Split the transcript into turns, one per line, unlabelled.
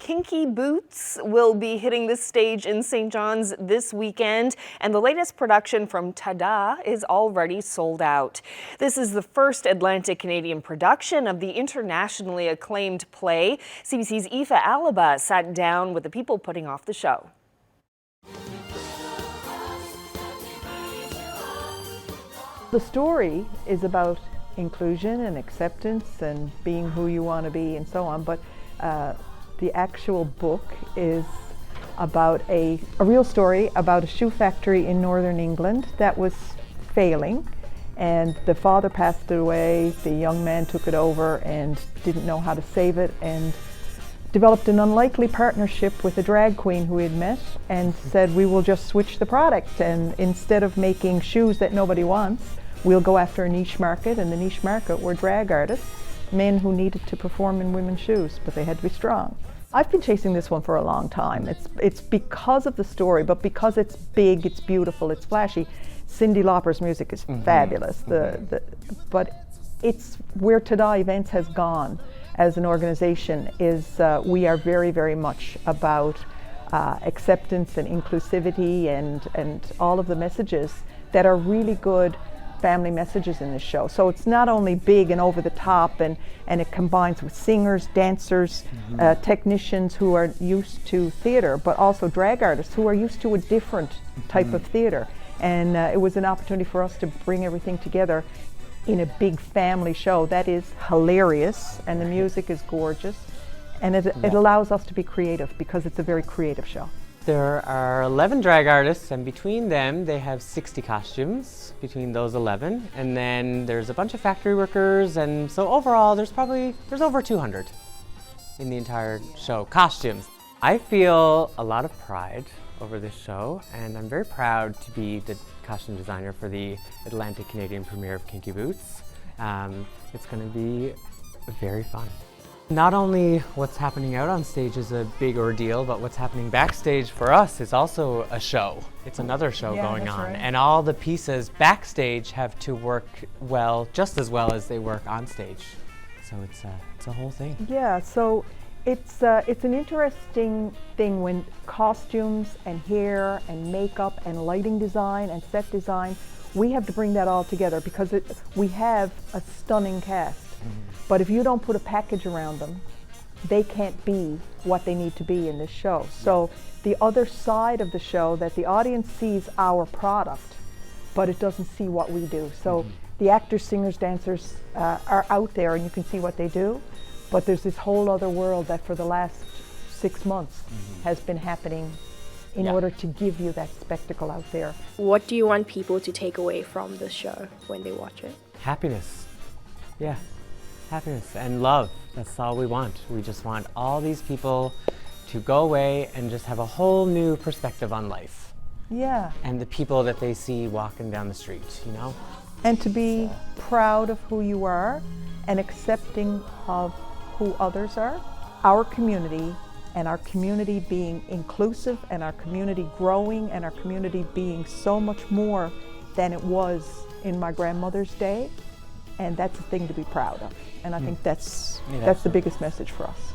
Kinky Boots will be hitting the stage in St. John's this weekend, and the latest production from Tada is already sold out. This is the first Atlantic Canadian production of the internationally acclaimed play. CBC's Aoife Alaba sat down with the people putting off the show.
The story is about inclusion and acceptance and being who you want to be and so on, but the actual book is about a real story about a shoe factory in northern England that was failing, and the father passed away. The young man took it over and didn't know how to save it, and developed an unlikely partnership with a drag queen who he had met, and said, we will just switch the product, and instead of making shoes that nobody wants, we'll go after a niche market, and the niche market were drag artists, men who needed to perform in women's shoes, but they had to be strong. I've been chasing this one for a long time. It's because of the story, but because it's big, it's beautiful, it's flashy. Cyndi Lauper's music is fabulous, but it's where Tada Events has gone as an organization is we are very, very much about acceptance and inclusivity and all of the messages that are really good family messages in this show. So it's not only big and over the top, and it combines with singers, dancers, technicians who are used to theater, but also drag artists who are used to a different type of theater. And it was an opportunity for us to bring everything together in a big family show that is hilarious, and the music is gorgeous, and it allows us to be creative because it's a very creative show.
There are 11 drag artists, and between them they have 60 costumes between those 11, and then there's a bunch of factory workers, and so overall there's over 200 in the entire show, costumes. I feel a lot of pride over this show, and I'm very proud to be the costume designer for the Atlantic Canadian premiere of Kinky Boots. It's going to be very fun. Not only what's happening out on stage is a big ordeal, but what's happening backstage for us is also a show. It's another show going on. Right. And all the pieces backstage have to work well, just as well as they work on stage. So it's a whole thing.
Yeah, so it's an interesting thing when costumes and hair and makeup and lighting design and set design, we have to bring that all together because we have a stunning cast. But if you don't put a package around them, they can't be what they need to be in this show. So the other side of the show, that the audience sees our product, but it doesn't see what we do. So the actors, singers, dancers are out there and you can see what they do, but there's this whole other world that for the last 6 months has been happening in order to give you that spectacle out there.
What do you want people to take away from the show when they watch it?
Happiness. Yeah. Happiness and love. That's all we want. We just want all these people to go away and just have a whole new perspective on life.
Yeah.
And the people that they see walking down the street, you know?
And to be proud of who you are and accepting of who others are. Our community, and our community being inclusive, and our community growing, and our community being so much more than it was in my grandmother's day. And that's a thing to be proud of. And I think that's the biggest message for us.